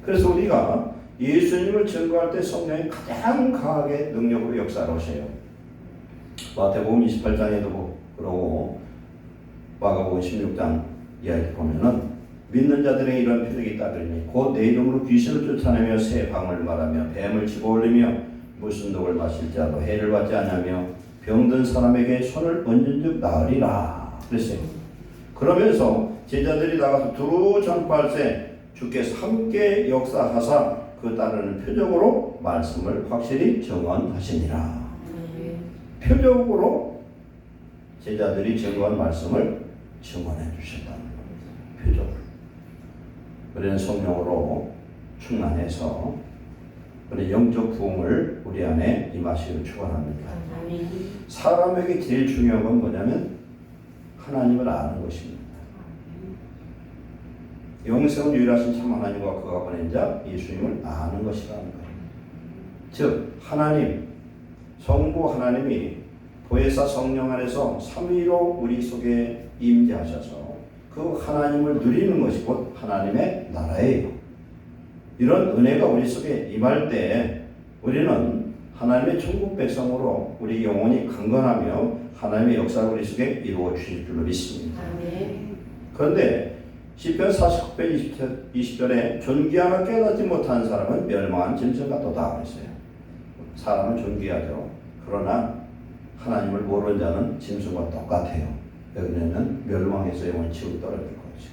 그래서 우리가 예수님을 증거할 때 성령이 가장 강하게 능력으로 역사하셔요. 마태복음 28장에도 그러고 마가복음 16장 이야기 보면은 믿는 자들에게 이런 표적이 있다더니 곧 내 이름으로 귀신을 쫓아내며 새 방을 말하며 뱀을 집어올리며 무슨 독을 마실지라도 해를 받지 않으며 병든 사람에게 손을 얹은 즉 나으리라 그랬어요. 그러면서 제자들이 나가서 두루 전파할세 주께서 함께 역사하사 그 따르는 표적으로 말씀을 확실히 증언하시니라. 표적으로 제자들이 증거한 말씀을 증언해 주셨다는 겁니다. 표적으로. 우리는 성령으로 충만해서 우리 영적 부흥을 우리 안에 임하시기를 축원합니다. 사람에게 제일 중요한 건 뭐냐면 하나님을 아는 것입니다. 영생은 유일하신 참 하나님과 그가 보낸 자 예수님을 아는 것이라는 거예요. 즉 하나님 성부 하나님이 보혜사 성령 안에서 삼위로 우리 속에 임재하셔서 그 하나님을 누리는 것이 곧 하나님의 나라예요. 이런 은혜가 우리 속에 임할 때 우리는 하나님의 천국 백성으로 우리 영혼이 강건하며 하나님의 역사를 우리 속에 이루어 주실 줄로 믿습니다. 그런데 시편 49편 20절에 존귀하나 깨닫지 못한 사람은 멸망한 짐승 같도다 그랬어요. 사람은 존귀하죠. 그러나 하나님을 모르는 자는 짐승과 똑같아요. 왜냐하면 멸망해서 영원히 지옥에 떨어질 거죠.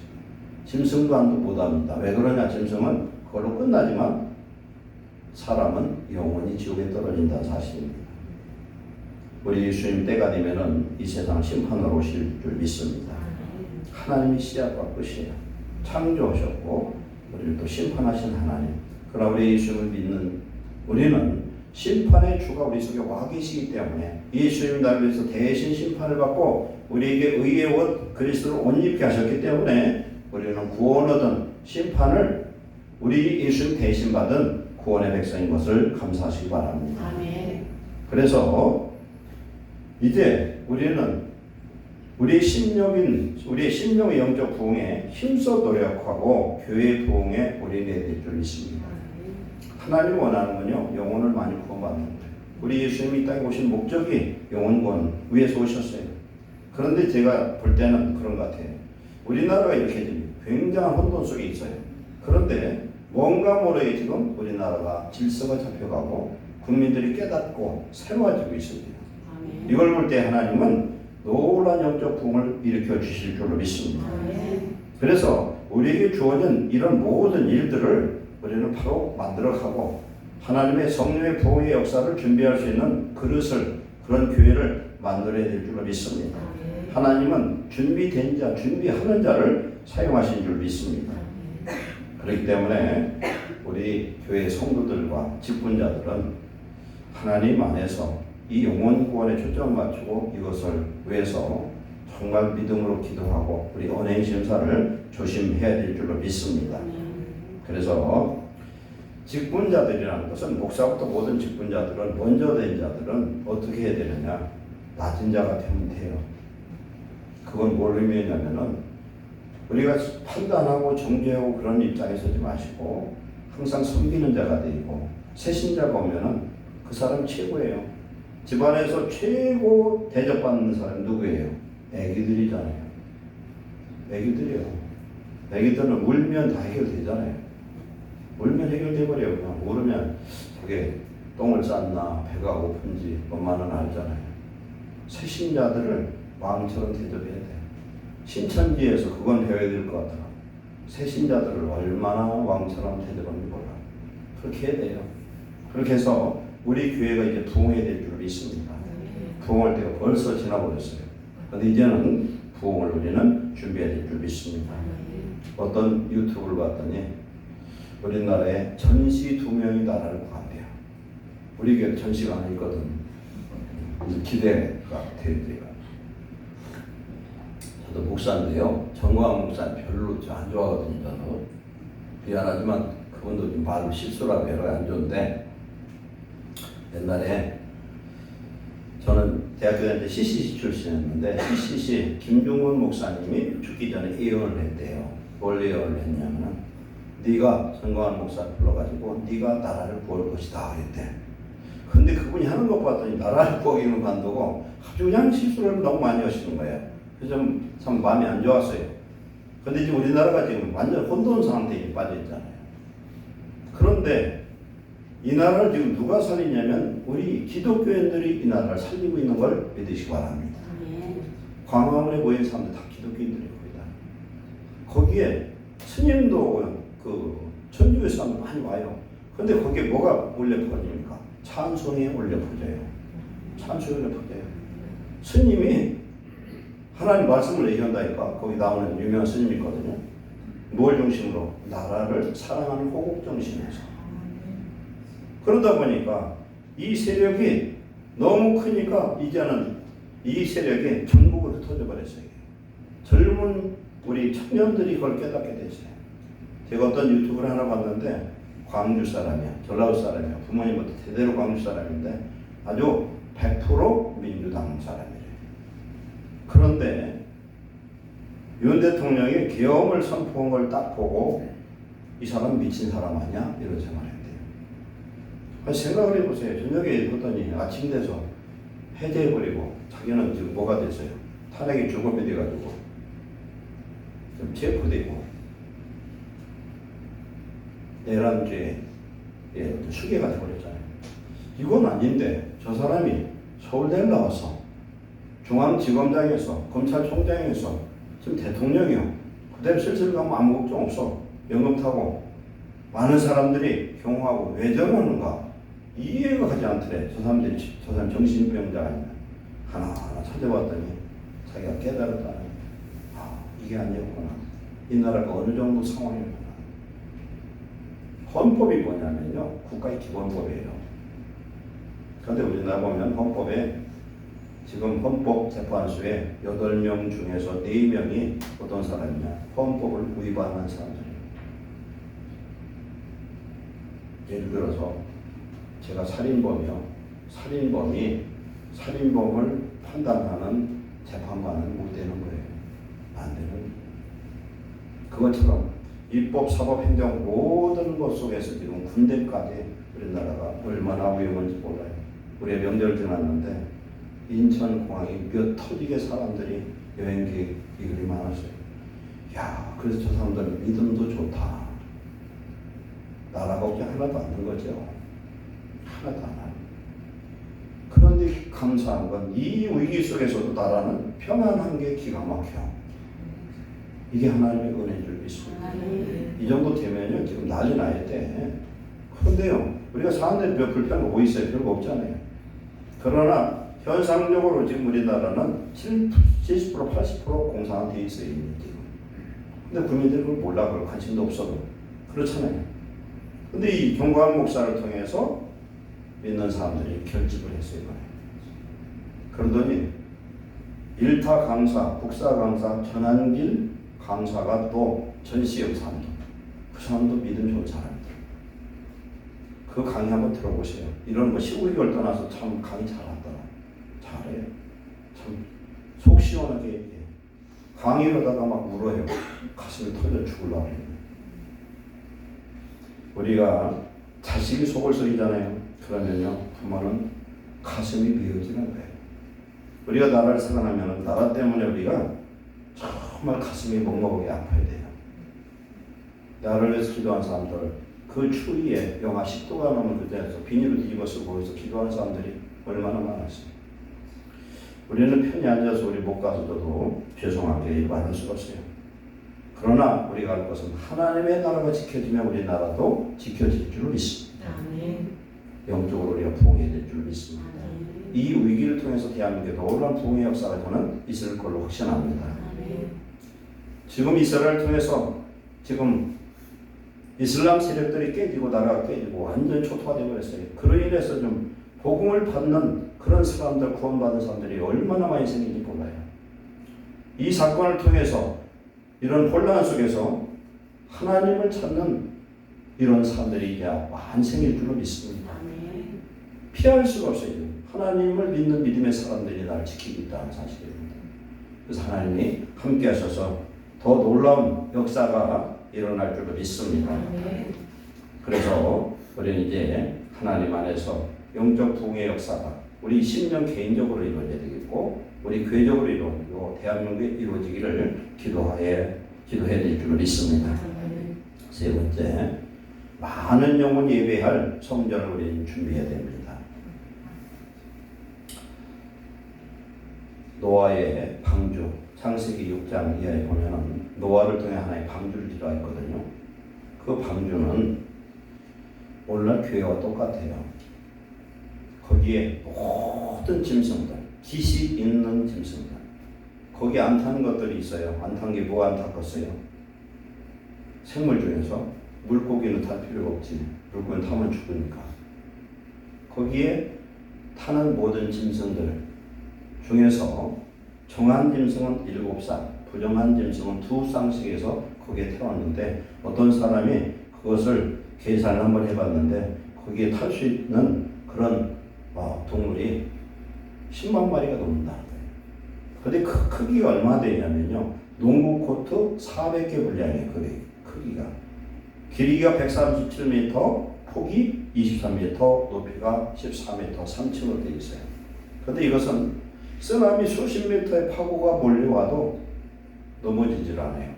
짐승도 못합니다. 왜 그러냐? 짐승은 그걸로 끝나지만 사람은 영원히 지옥에 떨어진다는 사실입니다. 우리 예수님 때가 되면은 이 세상 심판으로 오실 줄 믿습니다. 하나님이 시작과 끝이에요. 창조하셨고 우리를 또 심판하신 하나님. 그러나 우리 예수님을 믿는 우리는 심판의 주가 우리 속에 와 계시기 때문에 예수님 나를 위해서 대신 심판을 받고 우리에게 의의 옷 그리스도를 옷 입게 하셨기 때문에 우리는 구원 얻은 심판을 우리 예수님 대신 받은 구원의 백성인 것을 감사하시기 바랍니다. 아멘. 그래서 이제 우리는 우리의 심령의 영적 부흥에 힘써 노력하고 교회의 부흥에 올인해야 될 줄 믿습니다. 하나님이 원하는 건요, 영혼을 많이 구원받는 거예요. 우리 예수님이 이 땅에 오신 목적이 영혼 구원 위해서 오셨어요. 그런데 제가 볼 때는 그런 것 같아요. 우리나라가 이렇게 굉장한 혼돈 속에 있어요. 그런데 뭔가 모르게 지금 우리나라가 질서가 잡혀가고 국민들이 깨닫고 새로워지고 있습니다. 아멘. 이걸 볼 때 하나님은 놀라운 영적 부흥을 일으켜 주실 줄로 믿습니다. 아멘. 그래서 우리에게 주어진 이런 모든 일들을 우리는 바로 만들어가고 하나님의 성령의 부흥의 역사를 준비할 수 있는 그릇을 그런 교회를 만들어야 될 줄로 믿습니다. 아멘. 하나님은 준비된 자, 준비하는 자를 사용하신 줄 믿습니다. 그렇기 때문에 우리 교회 성도들과 직분자들은 하나님 안에서 이 영혼 구원에 초점을 맞추고 이것을 위해서 정말 믿음으로 기도하고 우리 언행 심사를 조심해야 될 줄로 믿습니다. 그래서 직분자들이라는 것은 목사부터 모든 직분자들은 먼저 된 자들은 어떻게 해야 되느냐? 낮은 자가 되면 돼요. 그건 뭘 의미하냐면은 우리가 판단하고 정죄하고 그런 입장에 서지 마시고 항상 섬기는 자가 되고 세신자가 오면은 그 사람 최고예요. 집안에서 최고 대접받는 사람이 누구예요? 애기들이잖아요. 애기들이요. 애기들은 울면 다 해결되잖아요. 울면 해결돼버려요. 그냥 울으면 저게 똥을 쌌나 배가 고픈지 엄마는 알잖아요. 세신자들을 왕처럼 대접해야 돼요. 신천지에서 그건 배워야 될 것 같아. 세신자들을 얼마나 왕처럼 대접하는지 몰라. 그렇게 해야 돼요. 그렇게 해서 우리 교회가 이제 부흥해야 될 줄 믿습니다. 부흥할 때가 벌써 지나버렸어요. 그런데 이제는 부흥을 우리는 준비해야 될 줄 믿습니다. 어떤 유튜브를 봤더니 우리나라에 전시 2명이 나라를 구한대요. 우리 교회 전시가 하나 있거든. 기대가 돼요. 저도 목사인데요. 정광 목사는 별로 안 좋아하거든요. 저는 미안하지만 그분도 좀 말로 실수라고 여러 안 좋은데, 옛날에 저는 대학교 다닐 때 CCC 출신이었는데 CCC 김중훈 목사님이 죽기 전에 예언을 했대요. 뭘 예언을 했냐면은 네가 정광 목사 불러가지고 네가 나라를 구할 것이다 그랬대. 근데 그분이 하는 것 봤더니 나라를 구하기는 관두고 아주 그냥 실수를 너무 많이 하시는 거예요. 그래서 참 마음이 안 좋았어요. 근데 지금 우리나라가 지금 완전 혼돈 상태에 빠져 있잖아요. 그런데 이 나라를 지금 누가 살리냐면 우리 기독교인들이 이 나라를 살리고 있는 걸 믿으시기 바랍니다. 광화문에 모인 사람들 다 기독교인들이 거기다. 거기에 스님도 그 천주교 사람들 많이 와요. 근데 거기에 뭐가 올려 퍼집니까? 찬송이 올려 퍼져요. 찬송이 올려 퍼져요. 스님이 하나님 말씀을 얘기한다니까. 거기 나오는 유명한 스님이 있거든요. 뭘 중심으로? 나라를 사랑하는 호국 정신에서. 그러다 보니까 이 세력이 너무 크니까 이제는 이 세력이 전국으로 흩어져 버렸어요. 젊은 우리 청년들이 그걸 깨닫게 됐어요. 제가 어떤 유튜브를 하나 봤는데 광주 사람이야. 전라도 사람이야. 부모님부터 대대로 광주 사람인데 아주 100% 민주당 사람이에요. 그런데 윤 대통령이 계엄을 선포한 걸 딱 보고 이 사람 미친 사람 아니야? 이런 생각을 했대요. 생각을 해보세요. 저녁에 보더니 아침 돼서 해제해버리고 자기는 지금 뭐가 됐어요? 탄핵이 주범이 돼가지고 좀 체포되고 내란죄에 수괴가 돼버렸잖아요. 이건 아닌데 저 사람이 서울대를 나와서 중앙지검장에서 검찰총장에서 지금 대통령이요. 그대로 슬슬 가면 아무 걱정 없어. 연금 타고 많은 사람들이 경호하고 왜 저러는가 이해가 가지 않더래. 저 사람 정신병자 아니면 하나하나 찾아봤더니 자기가 깨달았다는 이게 아니었구나. 이 나라가 어느 정도 상황이었구나. 헌법이 뭐냐면요. 국가의 기본법이에요. 그런데 우리나라 보면 헌법에 지금 헌법재판소에 8명 중에서 4명이 어떤 사람이냐. 헌법을 위반한 사람들이에요. 예를 들어서 제가 살인범이요. 살인범을 판단하는 재판관은 못 되는 거예요. 안 되는 거예요. 그것처럼 입법, 사법, 행정 모든 것 속에서 지금 군대까지 우리나라가 얼마나 위험한지 몰라요. 우리가 명절 지났는데 인천공항이 몇 터지게 사람들이 여행객이 그리 많았어요. 야, 그래서 저 사람들은 믿음도 좋다. 나라 걱정 하나도 안 든 거죠. 하나도 안 하고. 그런데 감사한 건 이 위기 속에서도 나라는 편안한 게 기가 막혀. 이게 하나님의 은혜인 줄 믿습니다. 이 정도 되면요, 지금 난리 나야 돼. 그런데요, 우리가 사는데 몇 불편한 거 있어요? 별거 없잖아요. 그러나 현상적으로 지금 우리나라는 70%, 80% 공산화되어 있어요, 지금. 근데 국민들은 그걸 몰라, 그걸 관심도 없어도. 그렇잖아요. 근데 이 경광 목사를 통해서 믿는 사람들이 결집을 했어요. 그러더니 일타 강사, 국사 강사, 전한길 강사가 또 전시영 사람도, 그 사람도 믿음 좋은 사람이다. 그 강의 한번 들어보세요. 이런 뭐 시국을 떠나서 참 강의 잘하더라. 잘해요. 참 속 시원하게 얘기해. 강의로다가 막 울어요. 가슴이 터져 죽으려고 해요. 우리가 자식이 속을 썩이잖아요. 그러면요, 부모는 가슴이 미어지는 거예요. 우리가 나라를 사랑하면 나라 때문에 우리가 정말 가슴이 먹먹하게 아파야 돼요. 나라를 위해서 기도한 사람들, 그 추위에 영하 10도가 넘는 그때에서 비닐을 뒤집어 쓰고 거기서 기도하는 사람들이 얼마나 많았어요. 우리는 편히 앉아서 우리 못 가서도 죄송하게 말할 수가 없어요. 그러나 우리가 할 것은 하나님의 나라가 지켜지면 우리나라도 지켜질 줄 믿습니다. 영적으로 우리가 부흥해야 될 줄 믿습니다. 이 위기를 통해서 대한민국에 놀라운 부흥의 역사가 저는 있을 걸로 확신합니다. 지금 이스라엘을 통해서 지금 이슬람 세력들이 깨지고 나라가 깨지고 완전 초토화 되어버렸어요. 그로 인해서 좀 복음을 받는 그런 사람들, 구원받은 사람들이 얼마나 많이 생긴지 몰라요. 이 사건을 통해서 이런 혼란 속에서 하나님을 찾는 이런 사람들이 이제 많이 생길 줄로 믿습니다. 피할 수가 없어요. 하나님을 믿는 믿음의 사람들이 나를 지키고 있다는 사실입니다. 그래서 하나님이 함께 하셔서 더 놀라운 역사가 일어날 줄로 믿습니다. 그래서 우리는 이제 하나님 안에서 영적 부흥의 역사가 우리 신령 개인적으로 이루어져야 되겠고 우리 교회적으로 이루어지고 대한민국에 이루어지기를 기도해야 될 줄로 믿습니다. 세 번째, 많은 영혼 예배할 성전을 우리는 준비해야 됩니다. 노아의 방주, 창세기 6장 이하에 보면은 노아를 통해 하나의 방주를 기도했거든요. 그 방주는 오늘날 교회와 똑같아요. 거기에 모든 짐승들, 깃이 있는 짐승들, 거기 안 타는 것들이 있어요. 안 탄 게 뭐 안 탔겠어요? 생물 중에서 물고기는 탈 필요가 없지. 물고기는 타면 죽으니까. 거기에 타는 모든 짐승들 중에서 정한 짐승은 7쌍, 부정한 짐승은 2쌍씩 해서 거기에 태웠는데 어떤 사람이 그것을 계산을 한번 해봤는데 거기에 탈 수 있는 그런 동물이 10만 마리가 넘는다는 거예요. 근데 그 크기가 얼마나 되냐면요. 농구 코트 400개 분량이에요. 크기가. 길이가 137m, 폭이 23m, 높이가 14m, 3층으로 되어 있어요. 그런데 이것은 쓰나미 수십 미터의 파고가 몰려와도 넘어지질 않아요.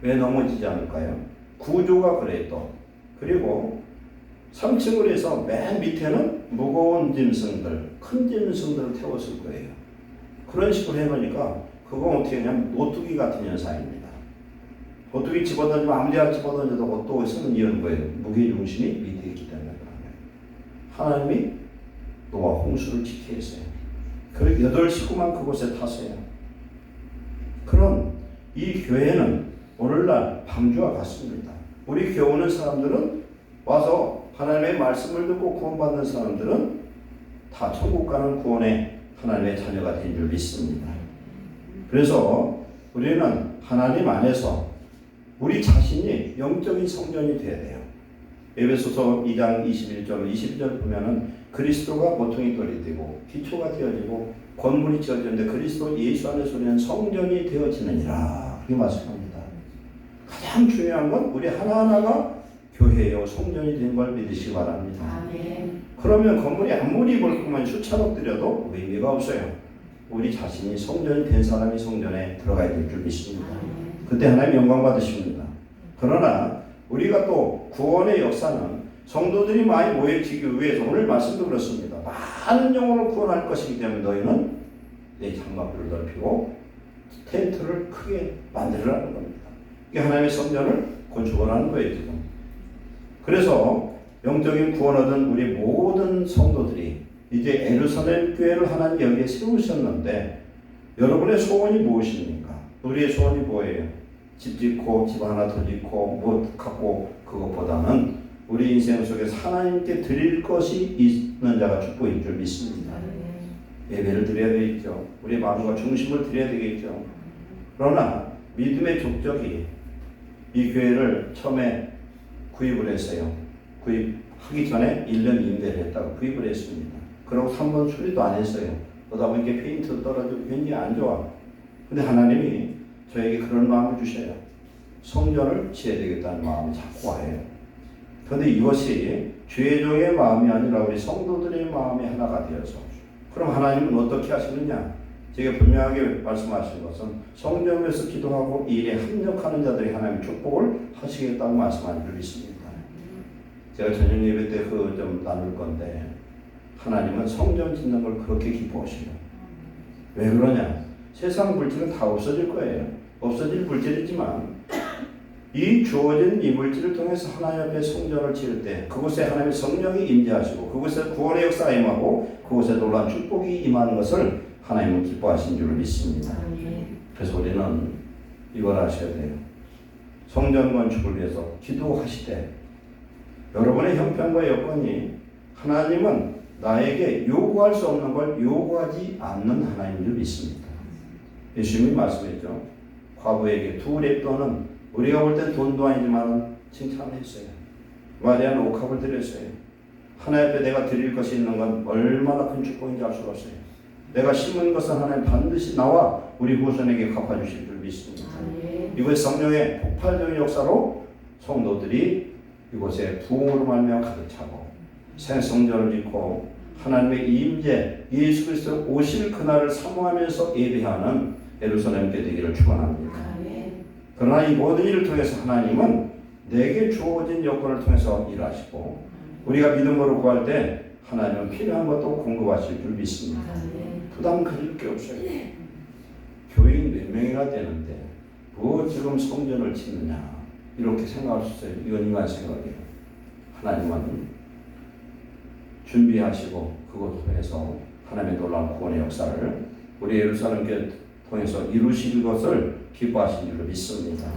왜 넘어지지 않을까요? 구조가 그래요 또. 그리고 3층으로 해서 맨 밑에는 무거운 짐승들, 큰 짐승들을 태웠을 거예요. 그런 식으로 해보니까 그거 어떻게 하냐면 노뚜기 같은 현상입니다. 노뚜기 집어던지면 아무데나 집어던져도 또 쓰는 이유는 거예요. 무게중심이 밑에 있기 때문에 그런 거예요. 하나님이 노아 홍수를 지키게 했어요. 그리고 8식구만 그곳에 탔어요. 그럼 이 교회는 오늘날 방주와 같습니다. 우리 교회 오는 사람들은 와서 하나님의 말씀을 듣고 구원받는 사람들은 다 천국 가는 구원의 하나님의 자녀가 된 줄 믿습니다. 그래서 우리는 하나님 안에서 우리 자신이 영적인 성전이 되어야 돼요. 에베소서 2장 21절, 22절 보면은 그리스도가 모퉁이 돌이 되고 기초가 되어지고 건물이 지어지는데 그리스도 예수 안에서 우리는 성전이 되어지느니라. 그렇게 말씀합니다. 가장 중요한 건 우리 하나하나가 교회요 성전이 된 걸 믿으시기 바랍니다. 아멘. 그러면 건물이 아무리 볼거만 수천억 들여도 의미가 없어요. 우리 자신이 성전이 된 사람이 성전에 들어가야 될 줄 믿습니다. 그때 하나님 영광 받으십니다. 그러나 우리가 또 구원의 역사는 성도들이 많이 모여지기 위해서 오늘 말씀도 그렇습니다. 많은 영혼을 구원할 것이기 때문에 너희는 내 장막들을 넓히고 텐트를 크게 만들으라는 겁니다. 이게 하나님의 성전을 건축하라는 거예요 지금. 그래서 영적인 구원 얻은 우리 모든 성도들이 이제 예루살렘 교회를 하나님 여기에 세우셨는데 여러분의 소원이 무엇입니까? 우리의 소원이 뭐예요? 집 짓고 집 하나 더 짓고 뭐 갖고 그것보다는 우리 인생 속에서 하나님께 드릴 것이 있는 자가 축복인 줄 믿습니다. 예배를 드려야 되겠죠. 우리 마음과 중심을 드려야 되겠죠. 그러나 믿음의 족적이 이 교회를 처음에 구입을 했어요. 구입하기 전에 1년 임대를 했다고 구입을 했습니다. 그러고 3번 수리도 안 했어요. 그러다 보니까 페인트도 떨어지고 굉장히 안 좋아. 근데 하나님이 저에게 그런 마음을 주셔요. 성전을 지어야 되겠다는 마음이 자꾸 와요. 그런데 이것이 죄종의 마음이 아니라 우리 성도들의 마음이 하나가 되어서 그럼 하나님은 어떻게 하시느냐? 제가 분명하게 말씀하신 것은 성전에서 기도하고 이 일에 합력하는 자들이 하나님의 축복을 하시겠다고 말씀한 줄 있습니다. 제가 저녁 예배 때 그 좀 나눌 건데 하나님은 성전 짓는 걸 그렇게 기뻐하시고 왜 그러냐? 세상 물질은 다 없어질 거예요. 없어질 물질이지만 이 주어진 이 물질을 통해서 하나님 앞에 성전을 지을 때 그곳에 하나님의 성령이 임재하시고 그곳에 구원의 역사가 임하고 그곳에 놀라운 축복이 임하는 것을 하나님은 기뻐하신 줄 믿습니다. 그래서 우리는 이걸 아셔야 돼요. 성전 건축을 위해서 기도하시되 여러분의 형편과 여건이 하나님은 나에게 요구할 수 없는 걸 요구하지 않는 하나님인 줄 믿습니다. 예수님이 말씀했죠. 과부에게 두 렙돈은 우리가 볼 땐 돈도 아니지만 칭찬했어요. 마리아는 옥합을 드렸어요. 하나님 앞에 내가 드릴 것이 있는 건 얼마나 큰 축복인지 알 수가 없어요. 내가 심은 것은 하나님 반드시 나와 우리 후손에게 갚아주실 줄 믿습니다. 이곳 성령의 폭발적인 역사로 성도들이 이곳에 부흥으로 말미암아 가득 차고 새 성전을 짓고 하나님의 임재 예수 그리스도 오실 그날을 사모하면서 예배하는 예루살렘 교 되기를 축원합니다. 그러나 이 모든 일을 통해서 하나님은 내게 주어진 여건을 통해서 일하시고 우리가 믿음으로 구할 때 하나님은 필요한 것도 공급하실 줄 믿습니다. 부담 가질 게 없어요. 교인 몇 명이나 되는데 뭐 지금 성전을 짓느냐 이렇게 생각할 수 있어요. 이건 인간 생각이에요. 하나님은 준비하시고 그것을 통해서 하나님의 놀라운 구원의 역사를 우리 예루살렘 교회 통해서 이루실 것을 기뻐하신 줄로 믿습니다.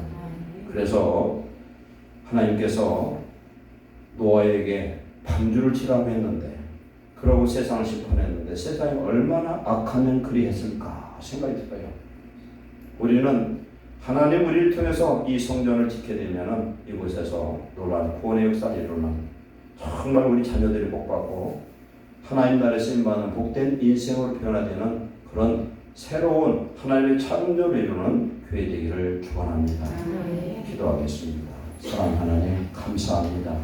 그래서 하나님께서 노아에게 방주를 치라고 했는데 그러고 세상을 심판했는데 세상이 얼마나 악하면 그리 했을까 생각이 들어요. 우리는 하나님 우리를 통해서 이 성전을 짓게 되면 이곳에서 놀라운 구원의 역사를 이루는 정말 우리 자녀들이 복받고 하나님 나라에 쓰임받는 복된 인생으로 변화되는 그런 새로운 하나님의 창조를 이루는 교회 되기를 축원합니다. 기도하겠습니다. 사랑하는 하나님 감사합니다.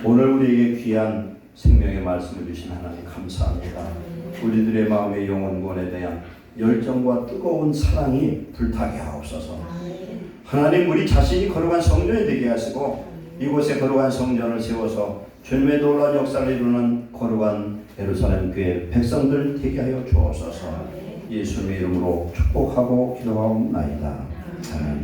오늘 우리에게 귀한 생명의 말씀을 주신 하나님 감사합니다. 우리들의 마음의 영혼권에 대한 열정과 뜨거운 사랑이 불타게 하옵소서. 하나님 우리 자신이 거룩한 성전이 되게 하시고 이곳에 거룩한 성전을 세워서 주님의 놀라운 역사를 이루는 거룩한 예루살렘 교회 백성들 되게 하여 주옵소서. 예수님의 이름으로 축복하고 기도하옵나이다. 아멘.